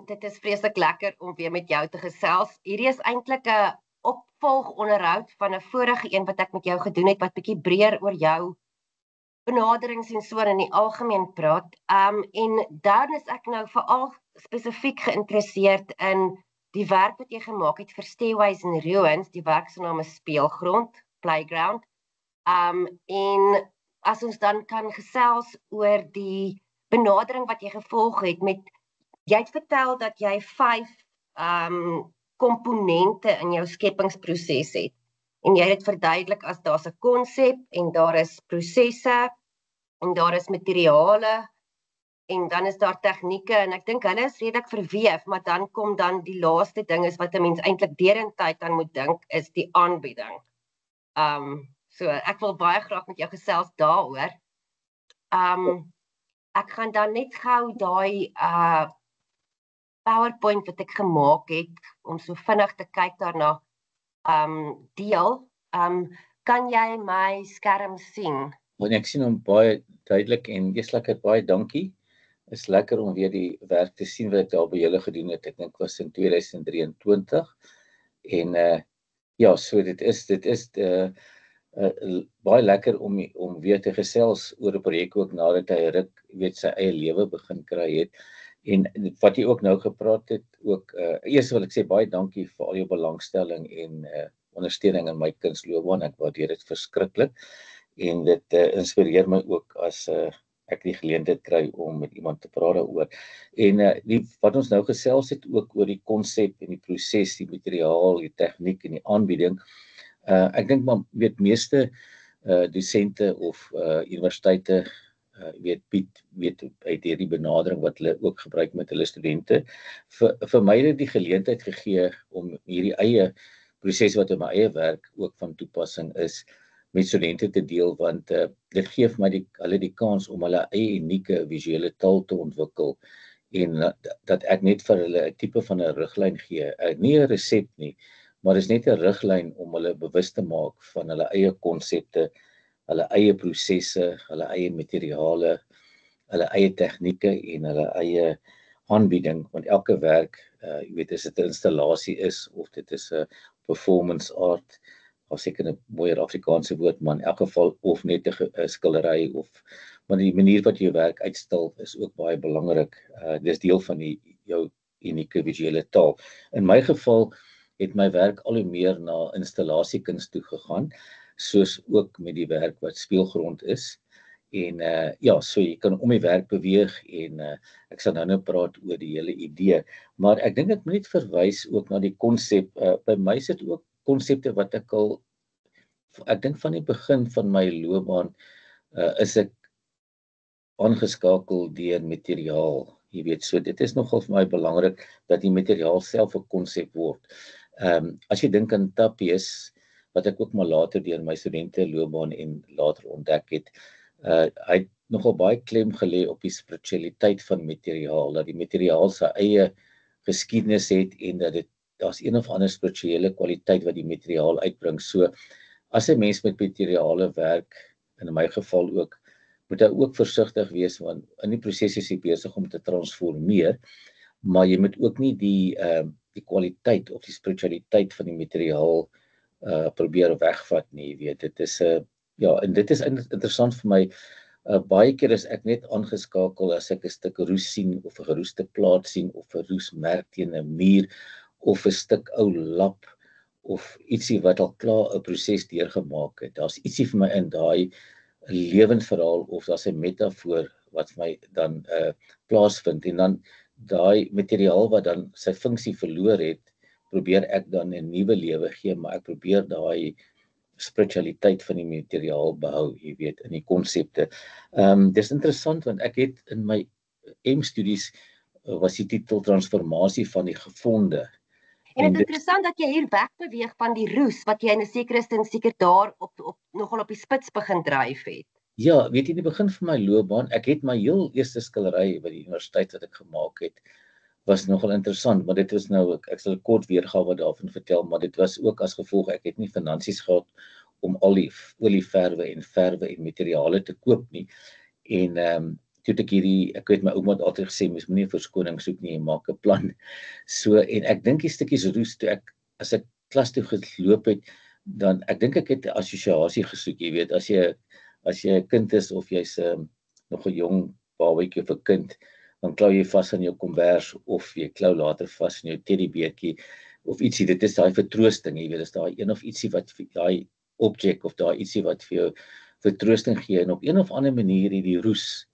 dit is vreeslik lekker om weer met jou te gesels. Hierdie is eintlik 'n opvolgonderhoud van 'n vorige een wat ek met jou gedoen het, wat bietjie breër oor jou benaderings en so in die algemeen praat. En dan is ek nou veral spesifiek geïnteresseerd in die werk wat jy gemaak het vir Stairways and Ruins. Die werk se naam is Speelgrond, Playground. En as ons dan kan gesels oor die benadering wat jy gevolg het met, jy het vertel dat jy 5 komponente in jou skepingsproses het. En jy het dit verduidelik as daar's 'n konsep en daar is prosesse en daar is materiale en dan is daar tegnieke en ek dink hulle is redelik verweef, maar dan kom dan die laaste ding is wat 'n mens eintlik derentyd aan moet dink is die aanbieding. So ek wil baie graag met jou gesels daaroor. Ek gaan dan net gou daai PowerPoint wat ek gemaak het om so vinnig te kyk daarna deel. Kan jy my skerm sien? Want ek sien hom baie duidelik en eerslik baie dankie. Is lekker om weer die werk te sien wat ek daar by julle gedoen het. Ek dink was in 2023 en ja, so dit is baie lekker om weer te gesels oor 'n projek ook nadat hy ruk sy eie lewe begin kry het. En wat jy ook nou gepraat het, ook eers wil ek sê baie dankie vir al jou belangstelling en ondersteuning in my kunsloopbaan. Ek waardeer dit verskriklik en dit inspireer my ook as ek die geleentheid kry om met iemand te praat daaroor. En wat ons nou gesels het ook oor die konsep en die proses, die materiaal, die tegniek en die aanbieding. Ek dink maar meeste dosente of universiteite weet uit hierdie benadering wat hulle ook gebruik met hulle studente. Vir my het dit die geleentheid gegee om hierdie eie proses wat in my eie werk ook van toepassing is met studente te deel, want dit gee vir my hulle die kans om hulle eie unieke visuele taal te ontwikkel en dat ek net vir hulle 'n tipe van 'n riglyn gee, nie 'n resep nie, maar is net 'n riglyn om hulle bewus te maak van hulle eie konsepte, hulle eie prosesse, hulle eie materiale, hulle eie tegnieke en hulle eie aanbieding, want elke werk, jy weet, as dit 'n installasie is of dit is 'n performance art, of seker 'n mooier Afrikaanse woord, maar in elk geval of net 'n skildery maar die manier wat jy werk uitstal is ook baie belangrik. Dis deel van jou unieke visuele taal. In my geval het my werk al hoe meer na installasiekuns toe gegaan, soos ook met die werk wat Speelgrond is. En ja, so jy kan om die werk beweeg en ek sal nou praat oor die hele idee, maar ek dink ek moet net verwys ook na die konsep. By my sit ook konsepte wat ek dink van die begin van my loopbaan is ek aangeskakel deur materiaal. Jy weet, so dit is nogal vir my belangrik dat die materiaal self 'n konsep word. As jy dink aan tapies, wat ek ook maar later deur my studente loopbaan en later ontdek het, hy het nogal baie klem gelê op die spiritualiteit van materiaal, dat die materiaal sy eie geskiedenis het en dat daar's een of ander spirituele kwaliteit wat die materiaal uitbring. So as 'n mens met materiale werk, in my geval ook, moet hy ook versigtig wees, want in die proses is jy besig om te transformeer, maar jy moet ook nie die kwaliteit of die spiritualiteit van die materiaal probeer wegvat nie, weet. Dit is ja, en dit is interessant vir my. Baie keer is ek net aangeskakel as ek 'n stuk roes sien of 'n geroeste plaat sien of 'n roesmerk teen 'n muur of 'n stuk ou lap of ietsie wat al klaar 'n proses deurgemaak het. Daar's ietsie vir my in daai lewensverhaal of daar's 'n metafoor wat vir my dan plaasvind en dan daai materiaal wat dan sy funksie verloor het, probeer ek dan 'n nuwe lewe gee, maar ek probeer daai spiritualiteit van die materiaal behou, jy weet, in die konsepte. Dis interessant want ek het in my M-studies was die titel transformasie van die gevonde. En dit is interessant dat jy hier wegbeweeg van die roes wat jy in 'n sekere sin seker daar nogal op die spits begin dryf het. Ja, weet jy, in die begin van my loopbaan, ek het my heel eerste skildery by die universiteit wat ek gemaak het, was nogal interessant, maar dit was nou, ek sal 'n kort weergawe daarvan vertel, maar dit was ook as gevolg, ek het nie finansies gehad om olieverwe en verwe en materiale te koop nie. En toe ek weet my ouma het altyd gesê, mens moenie verskoning soek nie, jy maak 'n plan. So, en ek dink die stukkies roes, toe as ek klas toe geloop het, dan, ek dink ek het 'n assosiasie gesoek, jy weet, as jy 'n kind is, of jy's nog 'n jong babatjie of 'n kind, dan klou jy vas aan jou kombers, of jy klou later vas aan jou teddybeertjie, of ietsie, dit is daai vertroosting, jy weet, is daai een of ietsie wat, daai objek, of daai ietsie wat vir jou vertroosting gee, en op een of ander manier het die roes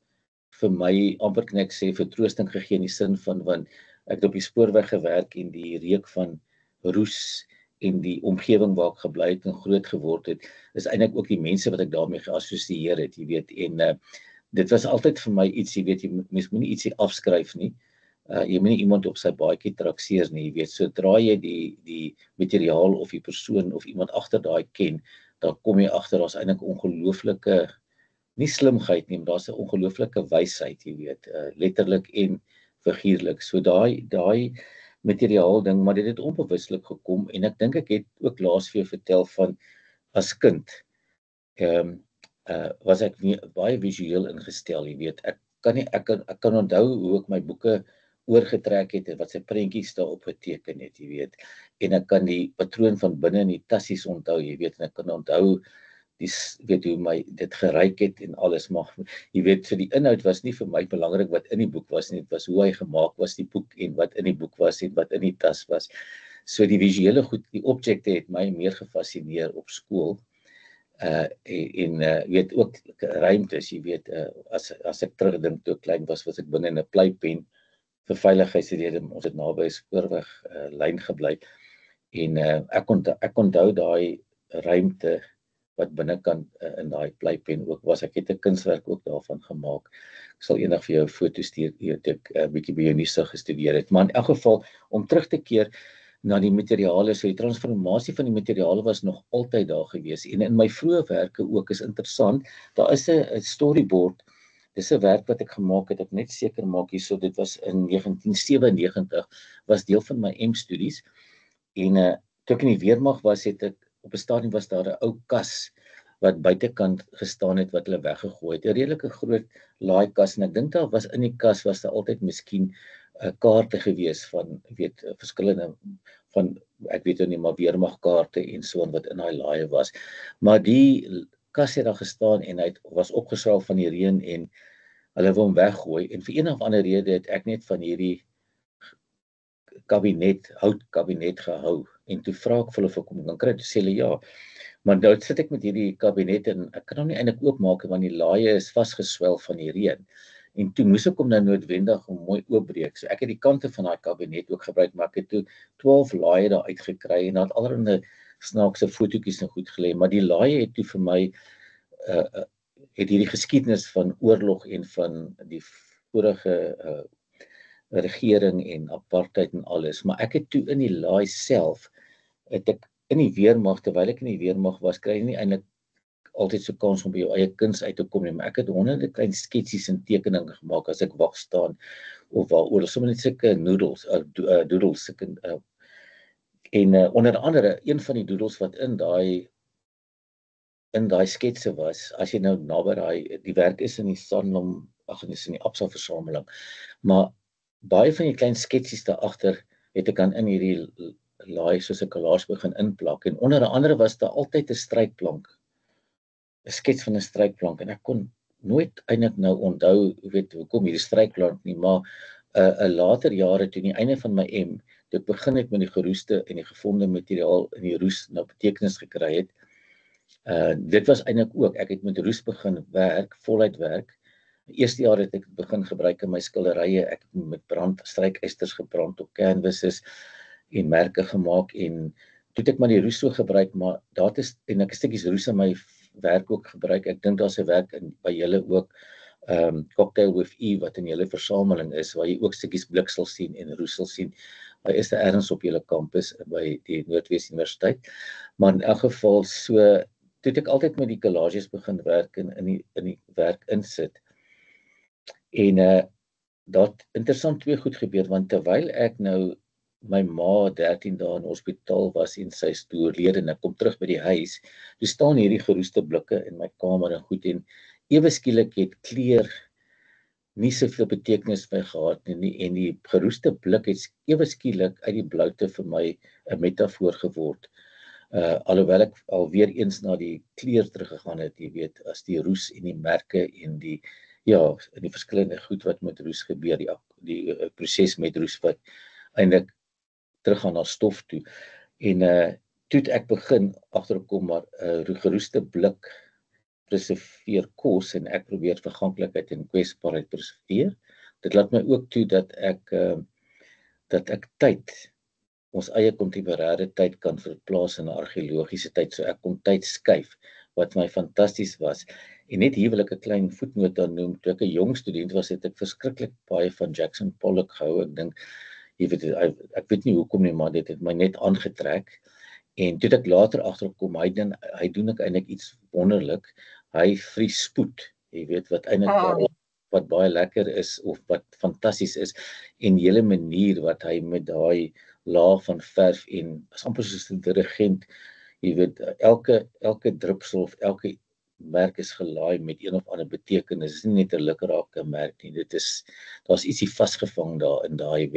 vir my, amper kan ek sê, vertroosting gegee in die sin van, want ek het op die spoorweg gewerk, en die reuk van roes, en die omgewing waar ek gebly het en groot geword het, is eintlik ook die mense wat ek daarmee geassosieer het, jy weet, en dit was altyd vir my iets, jy weet, mens moenie ietsie afskryf nie, jy moenie iemand op sy baadjie trakseer nie, jy weet, sodra jy die materiaal of die persoon of iemand agter daai ken, dan kom jy agter, daar's eintlik ongelooflike, nie slimheid nie, maar daar's 'n ongelooflike wysheid, jy weet, letterlik en figuurlik. So daai materiaal ding, maar dit het onbewuslik gekom, en ek dink ek het ook laas vir jou vertel van, as kind, was ek baie visueel ingestel, jy weet, ek kan onthou hoe ek my boeke oorgetrek het, en wat sy prentjies daarop geteken het, jy weet, en ek kan die patroon van binne in die tassies onthou, jy weet, en ek kan onthou, weet hoe dit geryk het en alles, maar jy weet, so die inhoud was nie vir my belangrik wat in die boek was nie, dit was hoe hy gemaak was, die boek, en wat in die boek was, en wat in die tas was. So die visuele goed, die objekte het my meer gefascineer op skool, weet ook ruimtes, jy weet, as ek terugdink toe ek klein was ek binne in 'n pleipen, vir veiligheidsredes, ons het naby 'n spoorweg lyn gebly, en ek onthou daai ruimte wat binnekant in daai pleipen ook was. Ek het 'n kunswerk ook daarvan gemaak. Ek sal eendag vir jou 'n foto stuur, weet ek, bietjie by Unisa gestudeer het. Maar in elk geval, om terug te keer na die materiale, so die transformasie van die materiale was nog altyd daar gewees, en in my vroeë werke ook, is interessant, daar is 'n storyboard, dis 'n werk wat ek gemaak het, ek net seker maak hierso, dit was in 1997, was deel van my M-studies, en toe ek in die weermag was, het ek, op 'n stadium was daar 'n ou kas, wat buitekant gestaan het, wat hulle weggegooi het, 'n redelike groot laaikas, en ek dink daar was in die kas, was daar altyd miskien kaarte gewees van, weet, verskillende, van, ek weet nie, maar weermagkaarte en so, wat in daai laaie was, maar die kas het daar gestaan, en hy was opgeswaal van die reën, en hulle wou hom weggooi, en vir een of ander rede het ek net van hierdie houtkabinet gehou, en toe vra ek vir hulle of ek hom kan kry, toe sê hulle ja, maar nou sit ek met hierdie kabinet, en ek kan hom nie eintlik oopmaak, want die laaie is vasgeswel van die reën, en toe moes ek hom nou noodwendig mooi oopbreek, so ek het die kante van daai kabinet ook gebruik, maar ek het toe 12 laaie daar uitgekry, en daar het allerlei snaakse fotootjies en goed gelê, maar die laaie het toe vir my, het hierdie geskiedenis van oorlog, en van die vorige regering, en apartheid en alles, maar ek het toe in die laai self, het ek in die weermag, terwyl ek in die weermag was, kry jy nie eintlik altyd so kans om by jou eie kuns uit te kom nie, maar ek het honderde klein sketsies en tekeninge gemaak, as ek wag staan, of waaroor, sommer net sulke doodles, en onder andere, een van die doodles wat in daai sketse was, as jy nou naby die werk is in die Sanlam, is in die Absa versameling, maar baie van die klein sketsies daar agter, het ek dan in hierdie laai, soos 'n collage begin inplak, en onder andere was daar altyd 'n strykplank, 'n skets van 'n strykplank, en ek kon nooit eintlik nou onthou, weet, hoekom hierdie strykplank nie, maar later jare, toe aan die einde van my M, toe ek begin het met die geroeste en die gevonde materiaal in die roes nou betekenis gekry het, dit was eintlik ook, ek het met roes begin werk, voluit werk. Die eerste jaar het ek begin gebruik in my skilderye, ek het met strykeisters gebrand op canvases en merke gemaak, en toe het ek maar die roes so gebruik, maar en ek het stukkies roes in my werk ook gebruik. Ek dink daar's 'n werk by julle ook, Cocktail with Eve, wat in julle versameling is, waar jy ook stukkies blik sal sien en roes sal sien. Hy is ergens op julle kampus by die Noordwes Universiteit, maar in elk geval, so toe het ek altyd met die collages begin werk en in die werk insit. En daar het interessant twee goed gebeur, want terwyl ek nou my ma 13 dae in hospitaal was en sy is oorlede, en ek kom terug by die huis, toe staan hierdie geroeste blikke in my kamer en goed, en ewe skielik het kleur nie soveel betekenis vir my gehad nie, en die geroeste blik het ewe skielik uit die bloute vir my 'n metafoor geword. Alhoewel ek alweer eens na die kleur teruggegaan het, jy weet, as die roes en die merke en die verskillende goed wat met roes gebeur, die proses met roes wat eintlik teruggaan na stof toe. En toe het ek begin agterkom maar geroeste blik preserveer kos en ek probeer verganklikheid en kwesbaarheid preserveer. Dit laat my ook toe dat ek tyd, ons eie kontemporêre tyd kan verplaas in 'n argeologiese tyd, so ek kon tyd skuif, wat my fantasties was. En net hier wil ek 'n klein voetnoot aan noem, toe ek 'n jong student was, het ek verskriklik baie van Jackson Pollock gehou. Ek dink, jy weet, ek weet nie hoekom nie, maar dit het my net aangetrek. En toe ek later agterkom, hy doen ek eintlik iets wonderlik. Hy vries spoed, jy weet, wat eintlik wat baie lekker is, of wat fantasties is, en die hele manier wat hy met daai laag van verf en is amper soos 'n dirigent, jy weet, elke drupsel of elke merk is gelaai met een of ander betekenis. Dit is nie net 'n lukrake merk nie, daar's ietsie vasgevang daar in daai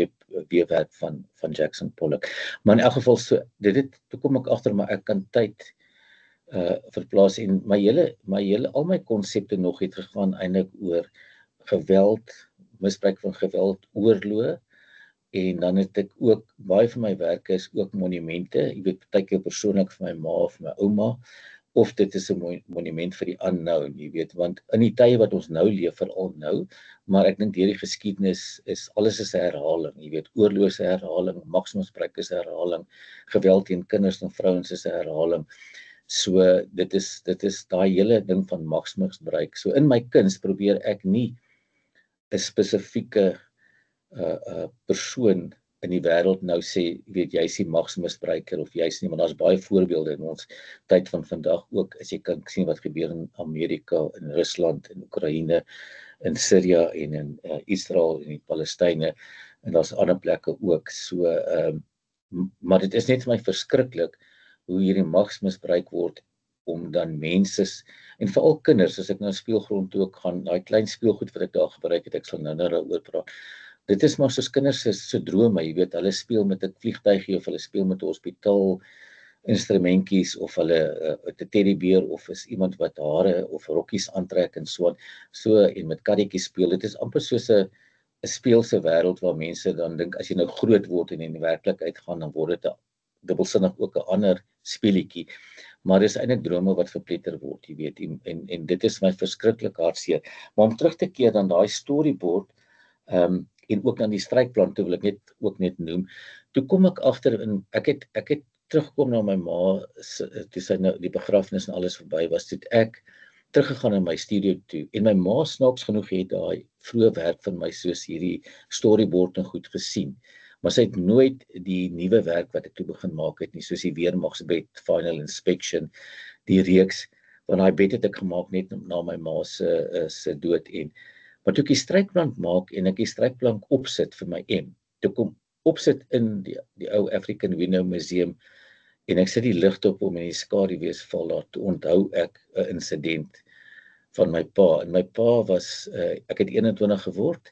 webwerk van Jackson Pollock. Maar in elk geval, toe kom ek agter, maar ek kan tyd verplaas, en al my konsepte nog het gegaan eintlik oor geweld, misbruik van geweld, oorlog, en dan het ek ook, baie van my werke is ook monumente, jy weet, partykeer persoonlik vir my ma of my ouma, of dit is 'n monument vir die unknown, jy weet, want in die tye wat ons nou leef, veral nou, maar ek dink deur die geskiedenis alles is 'n herhaling, jy weet, oorlog is 'n herhaling, magsmisbruik is 'n herhaling, geweld teen kinders en vrouens is 'n herhaling. So dit is daai hele ding van magsmisbruik. So in my kuns probeer ek nie 'n spesifieke persoon in die wêreld nou sê, weet, jy is die magsmisbruiker of jy is nie, maar daar's baie voorbeelde in ons tyd van vandag ook, as jy kan sien wat gebeur in Amerika, in Rusland, in Oekraïne, in Syria en in Israel en in Palestynë, en daar's ander plekke ook. So maar dit is net vir my verskriklik hoe hierdie magsmisbruik word om dan mense, en veral kinders, as ek na speelgrond toe ook gaan, daai klein speelgoed wat ek daar gebruik het, ek sal nou daaroor praat. Dit is maar soos kinders se drome, jy weet, hulle speel met 'n vliegtuigie of hulle speel met 'n hospitaal instrumentjies of hulle 'n teddybeer of is iemand wat hare of rokkies aantrek en so en met karretjies speel. Dit is amper soos 'n speelse wêreld waar mense dan dink as jy nou groot word en in die werklikheid gaan, dan word dit dubbelsinnig ook 'n ander speletjie. Maar dis eintlik drome wat verpletter word, jy weet, en dit is my verskriklik hartseer. Maar om terug te keer dan daai storyboard, en ook dan die strykplan, toe wil ek net noem. Toe kom ek agter, ek het teruggekom na my ma, toe sy nou die begrafnis en alles verby was, toe ek teruggegaan in my studio toe, en my ma snaaks genoeg het daai vroeë werk van my soos hierdie storyboard en goed gesien, maar sy het nooit die nuwe werk wat ek toe begin maak het nie, soos die Weermagsbed, Final Inspection, die reeks, want daai bed het ek gemaak net na my ma se dood, maar toe ek die strykplank maak en ek die strykplank opsit vir my toe kom opsit in die ou African Window Museum, en ek sit die ligte op hom en die skaduwees val daar, toe onthou ek 'n insident van my pa, en my pa was, ek het 21 geword,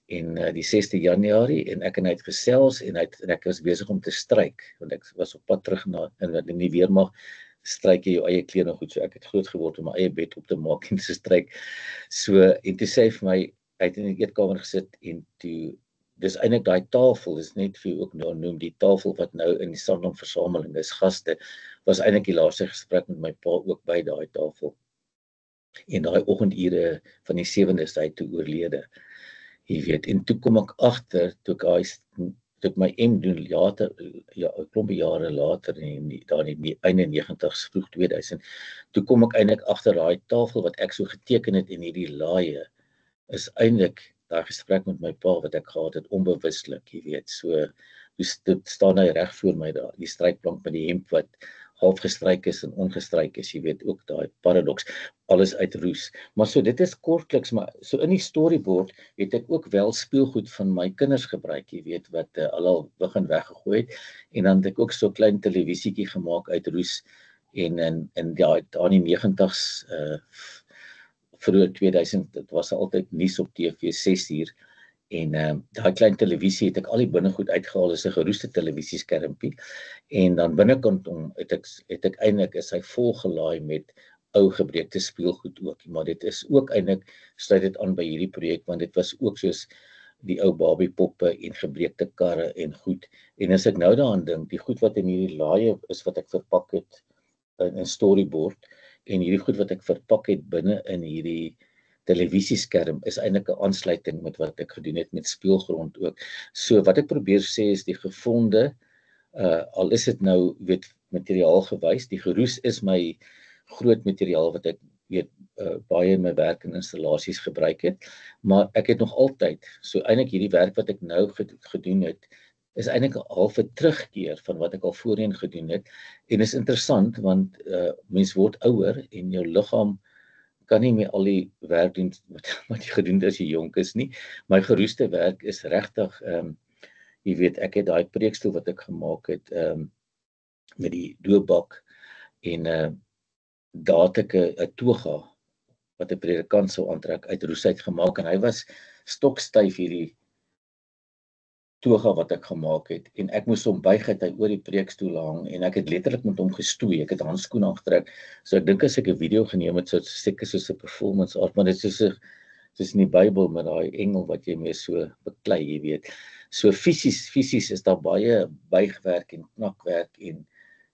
en die 6de Januarie, en ek en hy het gesels, en ek was besig om te stryk, want ek was op pad terug in die weermag, stryk jy jou eie klere goed, so ek het groot geword om my eie bed op te maak en te stryk, en toe sê hy vir my, hy het in die eetkamer gesit, en toe, dis eintlik daai tafel, is net vir jou ook nou noem, die tafel wat nou in die Sandom-versameling is, gaste, was eintlik die laaste gesprek met my pa ook by daai tafel, en daai oggendure van die 7de is hy toe oorlede, jy weet, en toe kom ek agter, toe ek my doen later, 'n klompie jare later, daar in die einde 90's, vroeg 2000, toe kom ek eintlik agter daai tafel wat ek so geteken het, en hierdie laaie, is eintlik daai gesprek met my pa wat ek gehad het, onbewuslik, jy weet, so, dit staan hy reg voor my daar, die strykplank met die hemp wat half gestryk is en ongestryk is, jy weet, ook daai paradoks, alles uit roes. Maar so, dit is kortliks, maar so in die storyboard het ek ook wel speelgoed van my kinders gebruik, jy weet, wat al begin weggegooi het, en dan het ek ook so klein televisietjie gemaak uit roes, en ja, daar in die 90's, vroeër 2000, dit was altyd nuus op TV 6uur. En daai klein televisie het ek al die binnegoed uitgehaal, is 'n geroeste televisieskermpie. En dan binnekant het ek eintlik is hy volgelaai met ou gebreekte speelgoed ook. Maar dit is ook eintlik sluit dit aan by hierdie projek, want dit was ook soos die ou babiepoppe en gebreekte karre en goed. En as ek nou daaraan dink, die goed wat in hierdie laaie is wat ek verpak het in 'n storyboard en hierdie goed wat ek verpak het binne in hierdie televisieskerm is eintlik 'n aansluiting met wat ek gedoen het met speelgrond ook. So wat ek probeer sê is die gevonde, al is dit nou materiaal gewys, die geroes is my groot materiaal wat ek baie in my werk en installasies gebruik het, maar ek het nog altyd, so eintlik hierdie werk wat ek nou gedoen het, is eintlik 'n halfe terugkeer van wat ek al voorheen gedoen het, en is interessant, want mens word ouer, en jou liggaam kan nie meer al die werk doen wat jy gedoen het as jy jonk is nie. My geroeste werk is regtig, jy weet, ek het daai preekstoel wat ek gemaak het, met die doopbak, en daar het ek 'n toga, wat 'n predikant sou aantrek, uit roes uit gemaak, en hy was stokstyf hierdie toga wat ek gemaak het, en ek moes hom buig het hy oor die preekstoel hang, en ek het letterlik met hom gestoei, ek het handskoene aangetrek, so ek dink as ek 'n video geneem het, so seker soos 'n performance art, maar dit is soos in die Bybel met daai engel wat jy mee so beklei, jy weet. So fisies is daar baie buigwerk en knakwerk en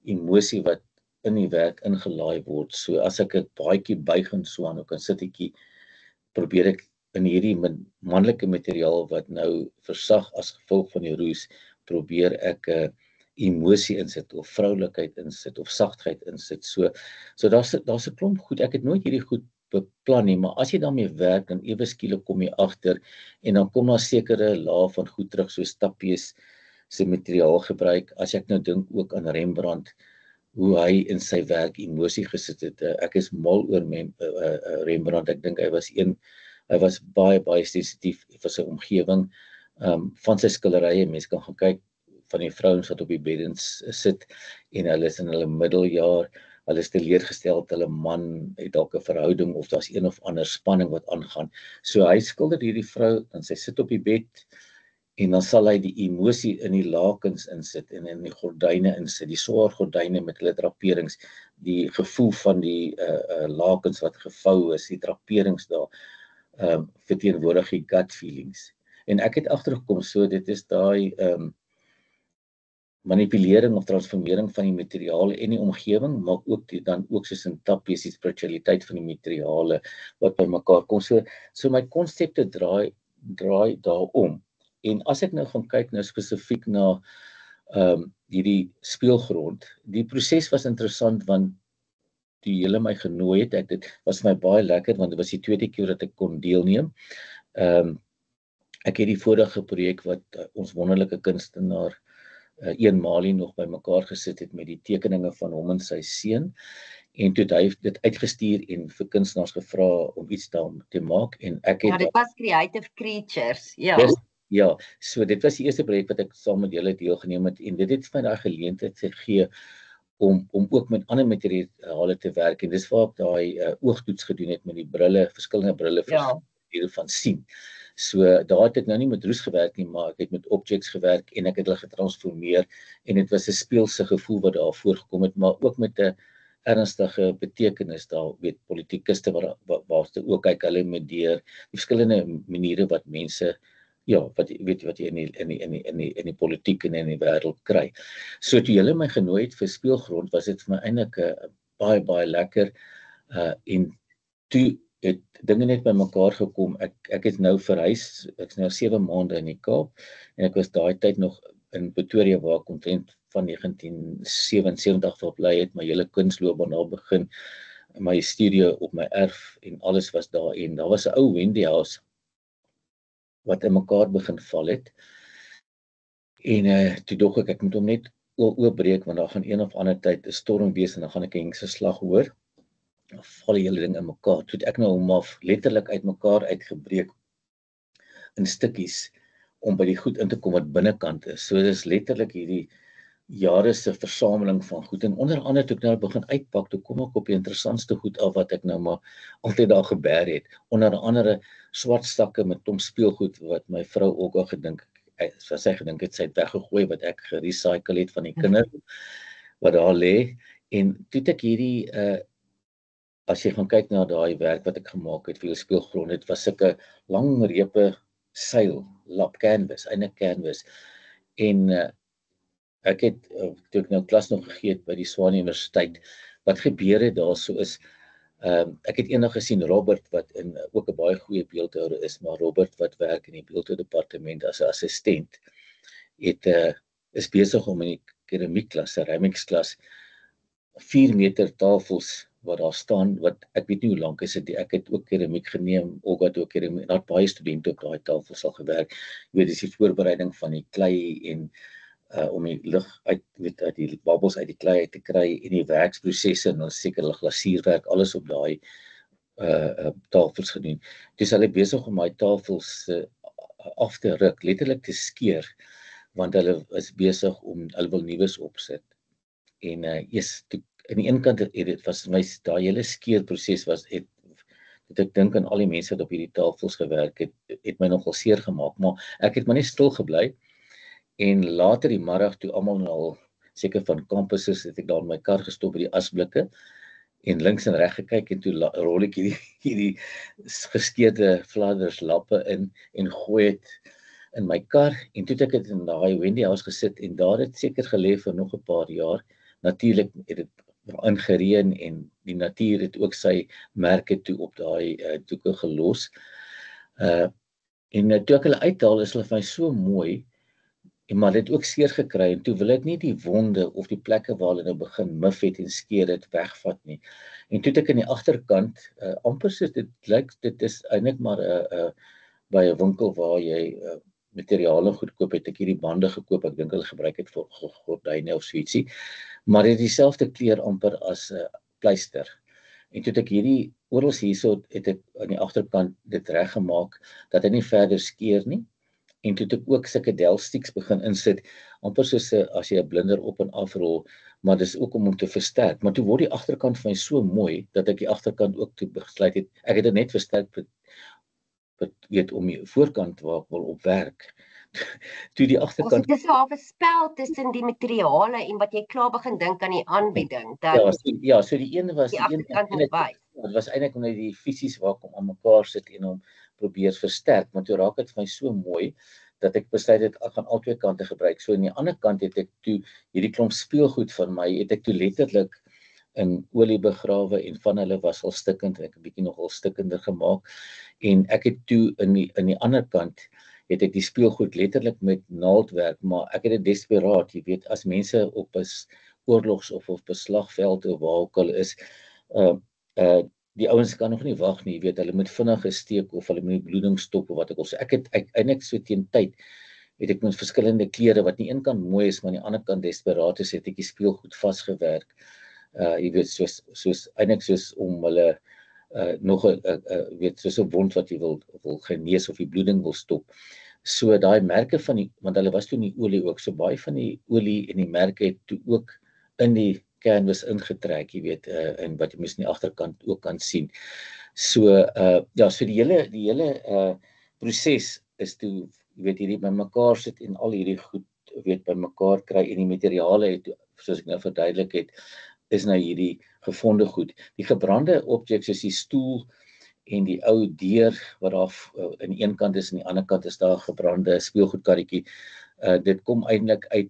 emosie wat in die werk ingelaai word. So as ek 'n baadjie buig en so aan, ook 'n sittetjie, probeer ek in hierdie manlike materiaal wat nou versag as gevolg van die roes, probeer ek 'n emosie insit, of vroulikheid insit, of sagtheid insit. So daar's 'n klomp goed. Ek het nooit hierdie goed beplan nie, maar as jy daarmee werk, dan ewe skielik kom jy agter, en dan kom daar sekere lae van goed terug, soos Tappies se materiaal gebruik. As ek nou dink ook aan Rembrandt, hoe hy in sy werk emosie gesit het. Ek is mal oor Rembrandt. Ek dink hy was baie sensitief vir sy omgewing, van sy skilderye. Mense kan gaan kyk van die vrouens wat op die beddens sit, en hulle is in hulle middeljaar, hulle is teleurgestel, hulle man het dalk 'n verhouding, of daar's een of ander spanning wat aangaan. So hy skilder hierdie vrou, en sy sit op die bed, en dan sal hy die emosie in die lakens insit, en in die gordyne insit, die swaar gordyne met hulle draperings, die gevoel van die lakens wat gevou is, die draperings daar, verteenwoordig die gut feelings. En ek het agtergekom, so dit is daai manipulering of transformering van die materiale en die omgewing, maar ook dan ook soos in Tappies, die spiritualiteit van die materiale wat by mekaar kom. So my konsepte draai daarom. En as ek nou gaan kyk nou spesifiek na hierdie speelgrond, die proses was interessant, want die hele my genooi het, dit was my baie lekker, want dit was die tweede keer dat ek kon deelneem. Ek het die vorige projek wat ons wonderlike kunstenaar Ian Mali nog by mekaar gesit het met die tekeninge van hom en sy seun, en toe het hy dit uitgestuur en vir kunstenaars gevra om iets daarmee te maak, en ek het... Ja, dit was Creative Creatures, ja. Ja, so dit was die eerste projek wat ek saam met julle deelgeneem het, en dit het vir my daai geleentheid gegee om ook met ander materiale te werk, en dis waar ek daai oogtoets gedoen het met die brille, verskillende brille van sien. So daar het ek nou nie met roes gewerk nie, maar ek het met objects gewerk, en ek het hulle getransformeer, en dit was 'n speelse gevoel wat daar voorgekom het, maar ook met 'n ernstige betekenis daar, weet politikuste waar ze ook kyk hulle met deur die verskillende maniere wat mense wat jy in die politiek en in die wêreld kry. So toe julle my genooi het vir speelgrond, was dit vir my eintlik baie lekker, en toe het dinge net by mekaar gekom. Ek het nou verhuis, ek is nou 7 maande in die Kaap, en ek was daai tyd nog in Pretoria, waar ek omtrent van 1977 verbly het, my hele kunsloopbaan daar begin, my studio op my erf, en alles was daar, en daar was 'n ou Wendy House, wat in mekaar begin val het, en toe dog ek moet hom net oopbreek, want daar gaan een of ander tyd 'n storm wees, en dan gaan ek 'n hengse slag hoor, dan val die hele ding in mekaar. Toe het ek nou hom af letterlik uit mekaar uitgebreek in stukkies, om by die goed in te kom wat binnekant is. So dis letterlik hierdie jare se versameling van goed en onder andere toe ek nou begin uitpak, toe kom ek op die interessantste goed af wat ek nou maar altyd daar gebeer het. Onder andere swart sakke met klomp speelgoed wat my vrou ook al gedink sy gedink het sy het weggegooi wat ek gerecycle het van die kinders wat daar lê. En toe ek hierdie as jy gaan kyk na daai werk wat ek gemaak het vir jou speelgrond, dit was sulke lang repe seil, lap canvas, eintlik canvas. En ek het toe ek nou klas nog gegee het by die Tshwane Universiteit, wat gebeur het daarso is ek het eendag gesien Robert wat ook 'n baie goeie beeldhouer is, maar Robert wat werk in die beeldhoudepartement as 'n assistent is besig om in die keramiekklas, ceramicsklas 4 meter tafels wat daar staan, wat ek weet nie hoe lank is dit, ek het ook keramiek geneem, ook wat ook keramiek, daar het baie studente op daai tafels al gewerk. Jy weet, dis die voorbereiding van die klei en om die lug uit die babbels uit die klei uit te kry en die werksprosesse en dan seker glasierwerk, alles op daai tafels gedoen. Dis hulle besig om daai tafels af te ruk, letterlik te skeer, want hulle is besig om hulle wil nuus opsit. En aan die een kant dit was my daai hele skeerproses was ek dink aan al die mense wat op hierdie tafels gewerk het my nogal seer gemaak, maar ek het maar net stil gebly. En later die middag toe almal al seker van campuses het ek daar in my kar gestop by die asblikke en links en reg gekyk en toe rol ek hierdie geskeurde fladders lappe in en gooi dit in my kar en toe het ek dit in daai Wendy House gesit en daar het seker gelê vir nog 'n paar jaar. Natuurlik het dit ingereën en die natuur het ook sy merke toe op daai doeke gelos. En toe ek hulle uithaal is hulle vir my so mooi. Maar dit het ook seer gekry en toe wil ek nie die wonde of die plekke waar hulle nou begin mif het en skeer dit wegvat nie. En toe het ek in die agterkant amper soos dit lyk dit is eintlik maar by 'n winkel waar jy materiale goedkoop het ek hierdie bande gekoop. Ek dink hulle gebruik dit vir gordyne of so ietsie. Maar dit is dieselfde kleur amper as 'n pleister. En toe het ek hierdie oral hierso het ek aan die agterkant dit reggemaak dat hy nie verder skeer nie. En toe het ek ook psychedelsticks begin insit, amper soos as jy 'n blinder op en afrol, maar dis ook om te versterk. Maar toe word die agterkant van my so mooi, dat ek die agterkant ook toe besluit het, ek het dit net versterk weet om die voorkant waar ek wil op werk. Toe die agterkant... Dit is so 'n spel tussen die materiale en wat jy klaar begin dink aan die aanbieding. Ja, so die een was... Die agterkant moet wys. Dit was eintlik om net die fisies waar ek aan mekaar sit en om probeer versterk, want toe raak dit vir my so mooi, dat ek besluit het, ek gaan al twee kante gebruik. So aan die ander kant het ek toe, hierdie klomp speelgoed van my, het ek toe letterlik in olie begrawe en van hulle was al stikkend, en ek 'n bietjie nogal stikkender gemaak, en ek het toe in die ander kant, het ek die speelgoed letterlik met naaldwerk, maar ek het dit desperaat, jy weet, as mense op 'n oorlogs of op 'n slagveld of waar ook al is, die ouens kan nog nie wag nie, jy weet, hulle moet vinnig gesteek of hulle moet bloeding stop of wat ek al sê. Ek het eintlik so teen tyd het ek met verskillende kleure wat nie een kant mooi is, maar aan die ander kant desperaat is, het ek die speelgoed vasgewerk. Jy weet, soos eintlik soos om hulle nog 'n weet soos 'n wond wat jy wil genees of die bloeding wil stop. So daai merke van die, want hulle was toe in die olie ook, so baie van die olie en die merke het toe ook in die canvas ingetrek, jy weet, en wat jy mis in die agterkant ook kan sien. So ja, so die hele proses is toe, jy weet, hierdie bymekaar sit en al hierdie goed, weet, bymekaar kry en die materiale het, soos ek nou verduidelik het, is nou hierdie gevonde goed. Die gebrande objects soos die stoel en die ou deur wat daar aan die een kant is en die ander kant is daar gebrande speelgoedkarretjie. Dit kom eintlik uit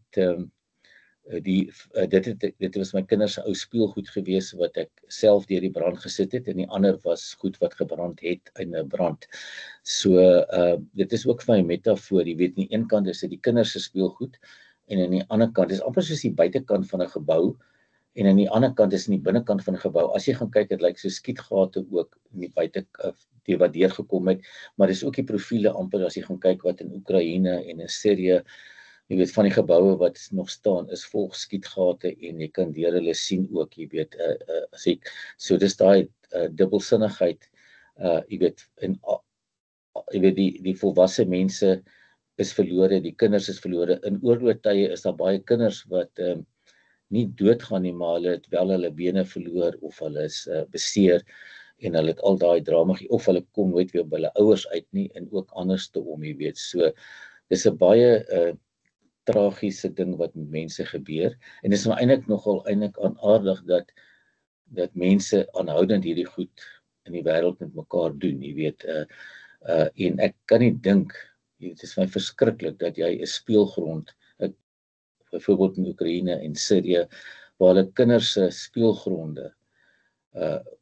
dit was my kinders se ou speelgoed gewees wat ek self deur die brand gesit het en die ander was goed wat gebrand het in 'n brand. So dit is ook vir my metafoor, jy weet, aan die een kant is dit die kinders se speelgoed en aan die ander kant is amper soos die buitekant van 'n gebou en aan die ander kant is in die binnekant van 'n gebou. As jy gaan kyk, dit lyk so skietgate ook in die buite wat deurgekom het, maar dis ook die profiele amper as jy gaan kyk wat in Oekraïne en in Sirië, jy weet, van die geboue wat nog staan is vol skietgate en jy kan deur hulle sien ook, jy weet, so dis daai dubbelsinnigheid, jy weet, en jy weet die volwasse mense is verlore, die kinders is verlore. In oorlogtye is daar baie kinders wat nie doodgaan nie, maar hulle het wel hulle bene verloor of hulle is beseer en hulle het al daai drama of hulle kom nooit weer by hulle ouers uit nie en ook anders te om, jy weet. So dis 'n baie tragiese ding wat met mense gebeur en dis eintlik nogal aardig dat mense aanhoudend hierdie goed in die wêreld met mekaar doen, jy weet. En ek kan nie dink, dit is vir my verskriklik dat jy 'n speelgrond, byvoorbeeld in Oekraïne en Sirië, waar hulle kinders se speelgronde,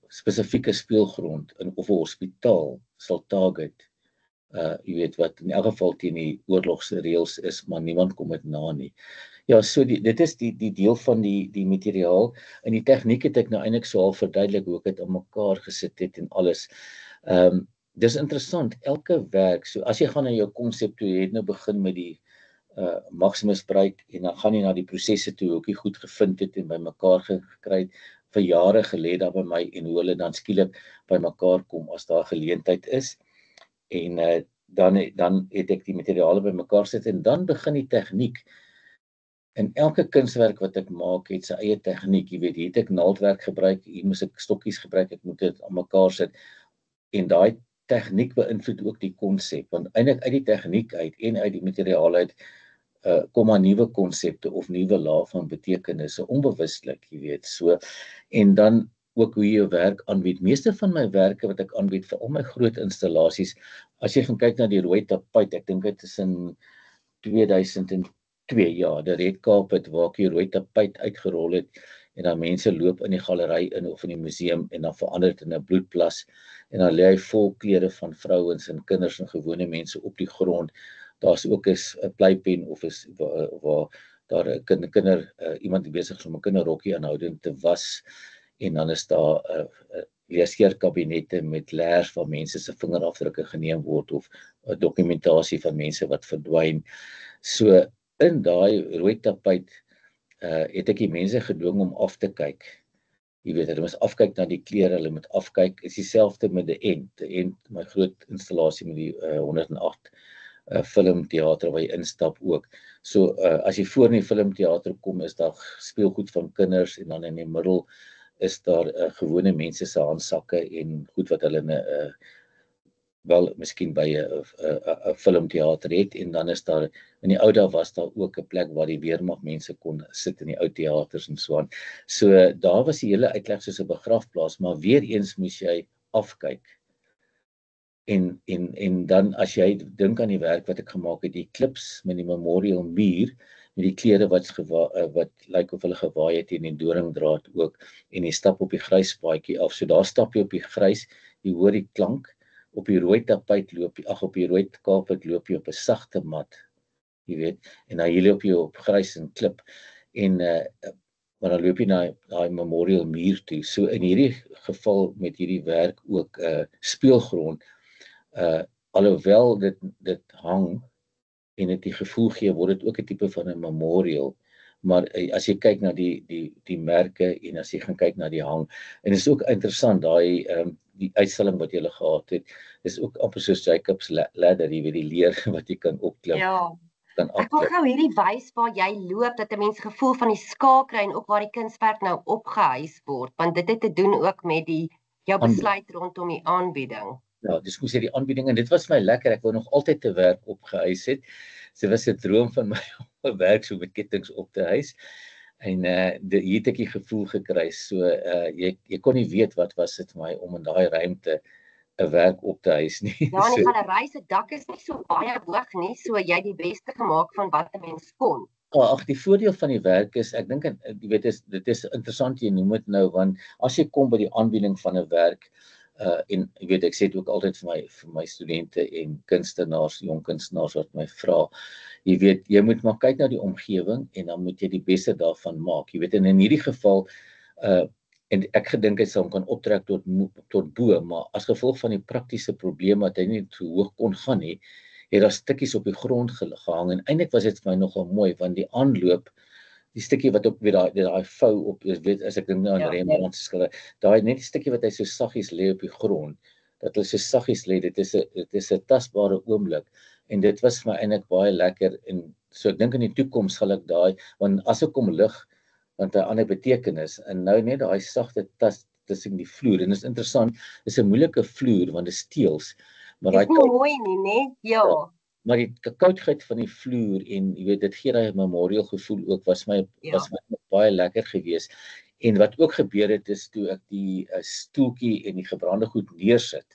spesifieke speelgrond of 'n hospitaal sal target, jy weet wat in elk geval teen die oorlogsreëls is, maar niemand kom dit na nie. Ja, so dit is die deel van die materiaal. In die tegniek het ek nou eintlik so al verduidelik hoe ek dit aan mekaar gesit het en alles. Dis interessant, elke werk, so as jy gaan na jou konsep toe, jy het nou begin met die Maximus Bruik en dan gaan jy na die prosesse toe, hoe ek goed gevind het en by mekaar gekry het, vir jare gelê daar by my en hoe hulle dan skielik by mekaar kom as daar geleentheid is. En dan het ek die materiale by mekaar sit en dan begin die tegniek. En elke kunswerk wat ek maak het sy eie tegniek, jy weet, hier het ek naaldwerk gebruik, hier moes ek stokkies gebruik, ek moet dit aan mekaar sit. En daai tegniek beïnvloed ook die konsep, want eintlik uit die tegniek uit en uit die materiaal uit kom maar nuwe konsepte of nuwe lae van betekenisse onbewuslik, jy weet, so. En dan ook hoe jy jou werk aanbied. Meeste van my werke wat ek aanbied vir al my groot installasies, as jy gaan kyk na die rooi tapuit, ek dink dit is in 2002, ja, die Red Carpet waar ek die rooi tapuit uitgerol het en dan mense loop in die galery in of in die museum en dan verander dit in 'n bloedplas en dan lê hy vol klere van vrouens en kinders en gewone mense op die grond. Daar's ook 'n pleipen of waar daar 'n iemand besig is om 'n kinderrokkie aanhoudend te was en dan is daar leeskeerkabinette met leers waar mense se vingerafdrukke geneem word of dokumentasie van mense wat verdwyn. So in daai rooi tapuit het ek die mense gedwing om af te kyk. Jy weet, hulle moet afkyk na die klere, hulle moet afkyk, is dieselfde met die End, my groot installasie met die 108 filmteater waar jy instap ook. So as jy voor in die filmteater kom, is daar speelgoed van kinders en dan in die middel is daar gewone mense se handsakke en goed wat hulle wel miskien by 'n filmteater het en dan is daar, in die ou dae was daar ook 'n plek waar die weermag mense kon sit in die ou teaters en so aan. So daar was die hele uitleg soos 'n begrafplaas, maar weer eens moes jy afkyk. En dan as jy dink aan die werk wat ek gemaak het, die klips met die memorial muur, met die klere wat lyk of hulle gewaai het in die doringdraad ook, en jy stap op die gryspaadjie af, so daar stap jy op die grys, jy hoor die klank, op die rooi tapuit loop jy, op die rooi carpet loop jy op 'n sagte mat, jy weet, en dan hier loop jy op grys en klip, en maar dan loop jy na daai memorial muur toe, so in hierdie geval met hierdie werk ook speelgrond, alhoewel dit hang en dit die gevoel gee, word dit ook 'n tipe van 'n memorial, maar as jy kyk na die merke en as jy gaan kyk na die hang, en dit is ook interessant, die uitstalling wat jy gehad het, is ook amper soos Jacob's ladder, jy weet die leer wat jy kan opklim. Ja. Kan Ek wil gou hierdie wys waar jy loop, dat 'n mens gevoel van die skaal kry en ook waar die kunswerk nou opgehuis word, want dit het te doen ook met jou besluit rondom die aanbieding. Ja, dis moes jy die aanbieding, en dit was my lekker, ek wou nog altyd 'n werk opgehuis het, so was 'n droom van my om 'n werk so met kettinge op te huis, en hier het ek die gevoel gekry, so jy kon nie weet wat was dit vir my om in daai ruimte 'n werk op te huis nie. Ja, en die galery se dak is nie so baie hoog nie, so jy het die beste gemaak van wat 'n mens kon. Ag, die voordeel van die werk is, ek dink jy weet dit is interessant jy noem dit nou, want as jy kom by die aanbieding van 'n werk, en jy weet ek sê dit ook altyd vir my studente en kunstenaars, jong kunstenaars wat my vra, jy weet jy moet maar kyk na die omgewing en dan moet jy die beste daarvan maak, jy weet, en in hierdie geval en ek gedink hy sal kan optrek tot bo, maar as gevolg van die praktiese probleme dat hy nie te hoog kon gaan nie, het daar stukkies op die grond gehang, en eintlik was dit vir my nogal mooi, want die aanloop, die stukkie wat op daai vou op, weet as ek dink nou aan Rembrandt se skilder, daai net die stukkie wat hy so saggies lê op die grond, dat hulle so saggies lê, dit is 'n tasbare oomblik, En dit was vir my eintlik baie lekker en so ek dink in die toekoms sal ek daai, want as ek kom lig, want 'n ander betekenis en nou net daai sagte tas tussen die vloer en dit is interessant, is 'n moeilike vloer want dit is teëls, maar Dis daai nie mooi nie, né? Ja, maar die koudheid van die vloer en jy weet dit gee daai memorial gevoel ook was my ja. baie lekker geweest. En wat ook gebeur het is toe ek die stoeltjie en die gebrande goed neersit,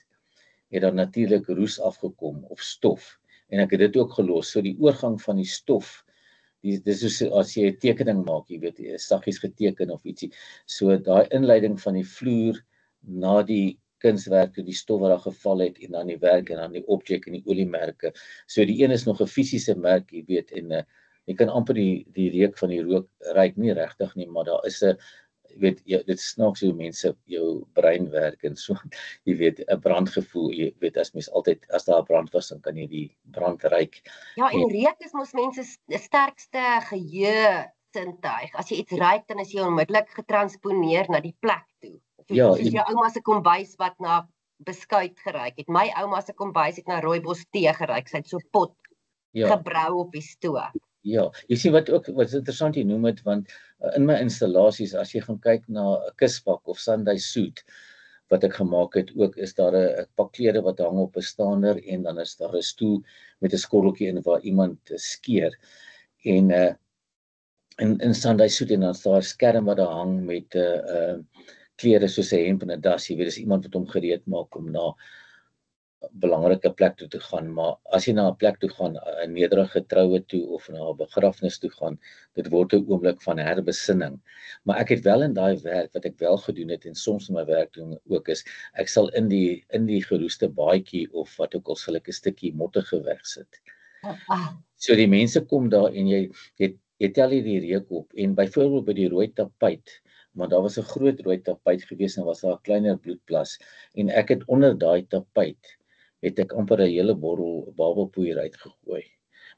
het daar natuurlik roes afgekom of stof en ek het dit ook gelos. So die oorgang van die stof, dis soos as jy 'n tekening maak, jy weet, saggies geteken of ietsie. So daai inleiding van die vloer na die kunswerk, die stof wat daar geval het en dan die werk en dan die objek en die oliemerke. So die een is nog 'n fisiese merk, jy weet, en jy kan amper die reuk van die rook ruik nie regtig nie, maar daar is 'n jy weet dit snaaks hoe mense jou brein werk en so jy weet 'n brandgevoel, jy weet as mens altyd as daar 'n brand was dan kan jy die brand ruik. Ja, en reuk is mos mense sterkste geheue sintuig. As jy iets ruik, dan is jy onmiddellik getransponeer na die plek toe. Ja, Soos jou ouma se kombuis wat na beskuit geruik het. My ouma se kombuis het na rooibos tee geruik. Sy het so pot gebrou op die stoof. Ja, jy sien wat interessant jy noem dit, want in my installasies, as jy gaan kyk na 'n kuspak of Sunday suit wat ek gemaak het, ook is daar 'n pak klere wat hang op 'n staander en dan is daar 'n stoel met 'n skotteltjie in waar iemand skeer. En in Sunday suit en dan is daar 'n skerm wat daar hang met klere soos 'n hemp en 'n das, jy weet, dis iemand wat hom gereed maak om na 'n belangrike plek toe te gaan, maar as jy na 'n plek toe gaan, 'n nederige troue toe of na 'n begrafnis toe gaan, dit word 'n oomblik van herbesinning. Maar ek het wel in daai werk wat ek wel gedoen het en soms in my werk doen ook is, ek sal in die geroeste baadjie of wat ook al sal ek 'n stukkie mottegeweg sit. So die mense kom daar en jy tel die reuk op en byvoorbeeld by die rooi tapuit, want daar was 'n groot rooi tapuit gewees en was daar 'n kleiner bloedplas en ek het onder daai tapuit het ek amper 'n hele bottel babelpoeier uitgegooi.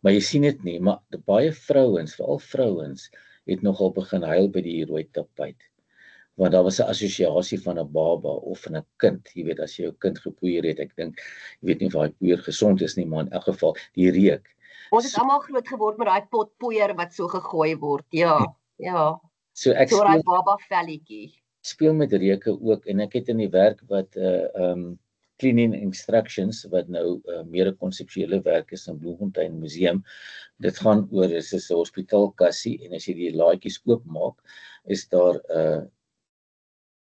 Maar jy sien dit nie, maar baie vrouens, veral vrouens, het nogal begin huil by die rooi tapuit. Want daar was 'n assosiasie van 'n baba of van 'n kind, jy weet as jy jou kind gepoeier het, ek dink, jy weet nie of daai poeier gesond is nie, maar in elk geval die reuk. Ons het almal groot geword met daai pot poeier wat so gegooi word. Ja. So ek daai baba velletjie. Speel met reuke ook en ek het in die werk wat Cleaning Instructions wat nou meer 'n konseptuele werk is in Bloemfontein Museum. Dit gaan oor is 'n hospitaalkassie en as jy die laadjies oopmaak, is daar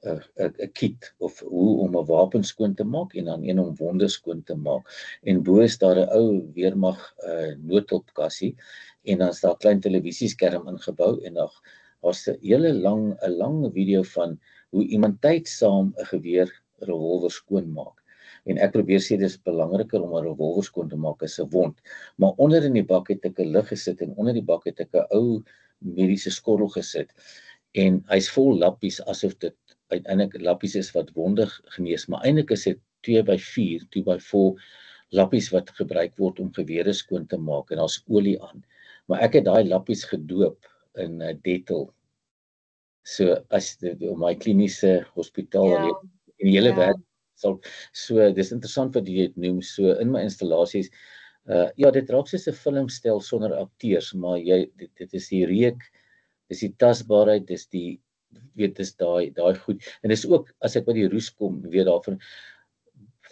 'n kit of hoe om 'n wapen skoon te maak en dan een om wonde skoon te maak. En bo is daar 'n ou weermag noodhulpkassie en dan is daar 'n klein televisieskerm ingebou en daar's 'n lang video van hoe iemand tydsaam 'n geweer revolver skoon maak. En ek probeer sê dis belangriker om 'n revolver skoon te maak as 'n wond. Maar onder in die bak het ek 'n lig gesit en onder die bak het ek 'n ou mediese skottel gesit. En hy's vol lappies asof dit uiteindelik lappies is wat wonde genees, maar eintlik is dit 2x4, 2x4 lappies wat gebruik word om gewere skoon te maak en daar's olie aan. Maar ek het daai lappies gedoop in Dettol. So as my kliniese hospitaal en die hele werk so dis interessant wat jy dit noem. So in my installasies dit raak soos 'n filmstel sonder akteurs, maar dit is die reuk, dis die tasbaarheid, dis die dis daai goed. En dis ook as ek by die roes kom, weet daarvan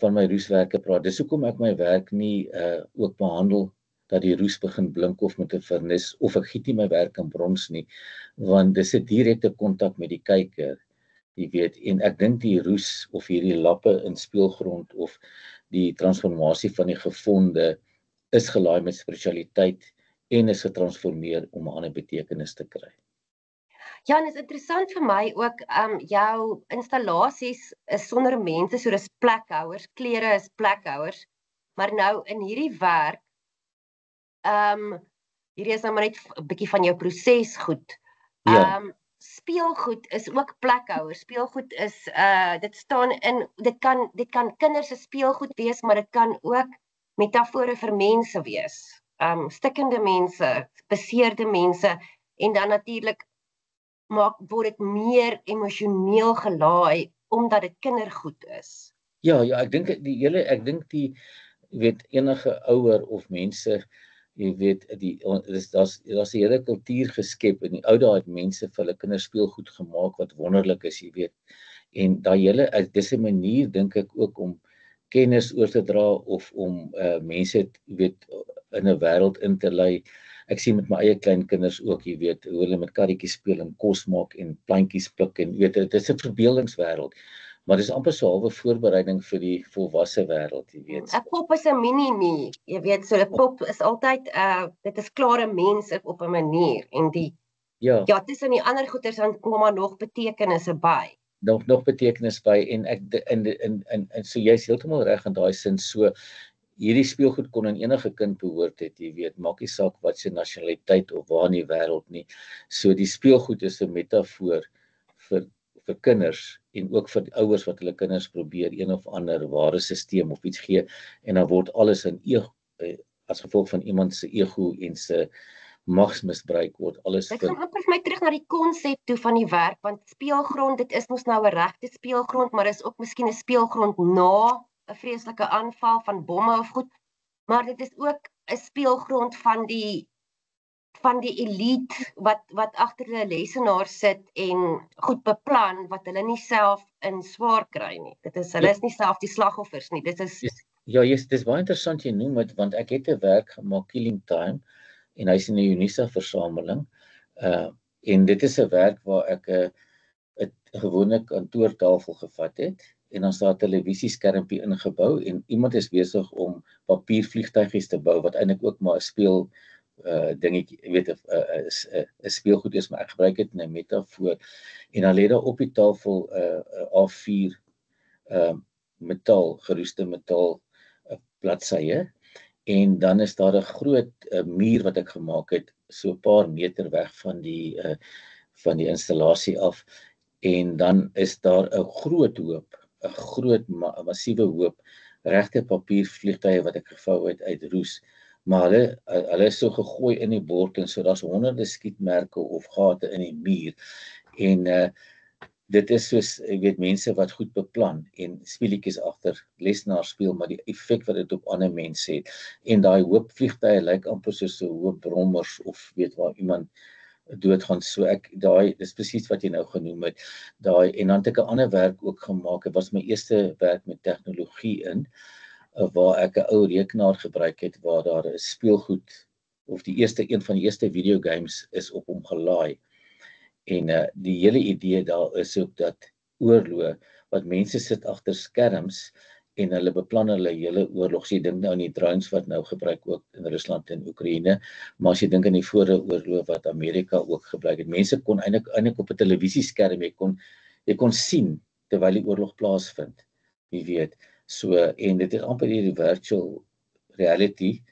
van my roeswerke praat. Dis hoekom ek my werk nie ook behandel dat die roes begin blink of met 'n vernis of ek giet nie my werk in brons nie, want dis 'n direkte kontak met die kyker. Jy weet, en ek dink die roes of hierdie lappe in speelgrond of die transformasie van die gevonde is gelaai met spiritualiteit en is getransformeer om 'n ander betekenis te kry. Ja, en dit is interessant vir my ook, jou installasies is sonder mense, so dis plekhouers, klere is plekhouers, maar nou in hierdie werk, hierdie is nou maar net 'n bietjie van jou proses goed. Speelgoed is ook plekhouers. Speelgoed is dit staan in dit kan kinders se speelgoed wees, maar dit kan ook metafore vir mense wees. Stikkende mense, beseerde mense en dan natuurlik word dit meer emosioneel gelaai omdat dit kindergoed is. Ja, ek dink jy weet enige ouer of mense, jy weet daar's 'n hele kultuur geskep in die ou dae het mense vir hulle kinders speelgoed gemaak wat wonderlik is, jy weet. En daai hele dis 'n manier dink ek ook om kennis oor te dra of om mense jy weet in 'n wêreld in te lei. Ek sien met my eie kleinkinders ook, jy weet, hoe hulle met karretjies speel en kos maak en plantjies pluk en weet dit is 'n verbeeldingswêreld. Maar dis amper so 'n halwe voorbereiding vir die volwasse wêreld, jy weet. 'n pop is 'n mini-me, jy weet, so 'n pop is altyd dit is klare mense op 'n manier en ja, tussen die ander goeters dan kom maar nog betekenisse by. Nog betekenis by en ek en so jy's heeltemal reg in daai sin so hierdie speelgoed kon aan enige kind behoort het, jy weet, maak nie saak wat se nasionaliteit of waar in die wêreld nie. So die speelgoed is 'n metafoor vir kinders en ook vir die ouers wat hulle kinders probeer een of ander ware stelsel of iets gee en dan word alles in as gevolg van iemand se ego en se magsmisbruik word alles Dit gaan amper vir my terug na die konsep toe van die werk want speelgrond, dit is mos nou 'n regte speelgrond, maar is ook miskien 'n speelgrond na 'n vreeslike aanval van bomme of goed, maar dit is ook 'n speelgrond van die elite wat agter hulle lesenaar sit en goed beplan wat hulle nie self in swaar kry nie. Hulle is nie self die slagoffers nie. Dit is Ja, dis baie interessant jy noem dit want ek het 'n werk gemaak Killing Time en hy's in die UNISA versameling. En dit is 'n werk waar ek 'n gewone kantoortafel gevat het en dan staan 'n televisieskermpie ingebou en iemand is besig om papiervliegtuigies te bou wat eintlik ook maar 'n speel dingetjie, jy weet 'n speelgoed is, maar ek gebruik dit in 'n metafoor. En dan lê daar op die tafel 'n A4 geroeste metaal bladsye en dan is daar 'n groot muur wat ek gemaak het so 'n paar meter weg van die installasie af en dan is daar 'n groot massiewe hoop regte papiervliegtuie wat ek gevou het uit roes, maar hulle is so gegooi in die bord en so daar's honderde skietmerke of gate in die muur en dit is soos ek weet mense wat goed beplan en speletjies agter lesenaar speel, maar die effek wat dit op ander mense het en daai hoop vliegtuie lyk amper soos 'n hoop brommers of weet waar iemand doodgaan. So dis presies wat jy nou genoem het. En dan het ek 'n ander werk ook gemaak. Dit was my eerste werk met tegnologie in waar ek 'n ou rekenaar gebruik het waar daar 'n speelgoed of een van die eerste videogames is op hom gelaai. En die hele idee daar is ook dat oorloë wat mense sit agter skerms en hulle beplan hulle hele oorlog. Jy dink nou aan die drones wat nou gebruik ook in Rusland en Oekraïne, maar as jy dink aan die vorige oorlog wat Amerika ook gebruik het. Mense kon eintlik op 'n televisieskerm jy kon sien terwyl die oorlog plaasvind. Jy weet. So en dit is amper hierdie virtual reality.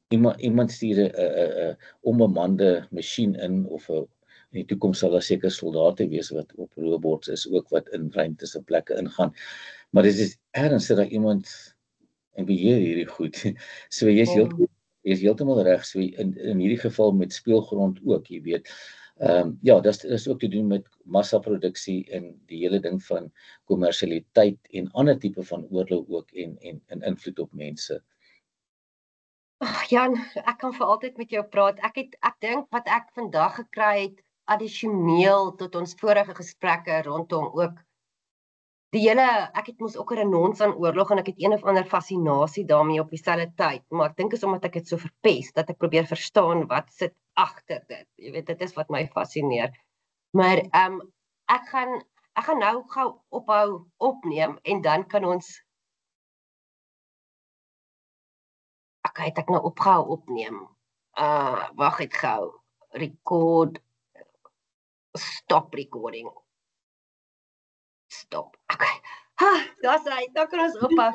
Iemand stuur 'n onbemande masjien in of in die toekoms sal daar seker soldate wees wat op robots is ook wat in ruimtes en plekke ingaan. Maar dit is erns dat iemand en beheer hierdie goed. So jy's heeltemal reg. So in hierdie geval met speelgrond ook, jy weet. Ja, dis ook te doen met massaproduksie en die hele ding van kommersialiteit en ander tipe van oorlog ook en invloed op mense. Jan, ek kan vir altyd met jou praat. Ek dink wat ek vandag gekry het addisioneel tot ons vorige gesprekke rondom ook ek het mos ook 'n renons aan oorlog en ek het een of ander fascinasie daarmee op dieselfde tyd, maar ek dink is omdat ek dit so verpes dat ek probeer verstaan wat sit agter dit. Jy weet, dit is wat my fascineer. Maar ek gaan nou gou ophou opneem en dan kan ons het ek nou opgehou opneem. Wag net gou. Record. Stop recording. Stop. Okay. Daar's hy. Dan kan ons ophou.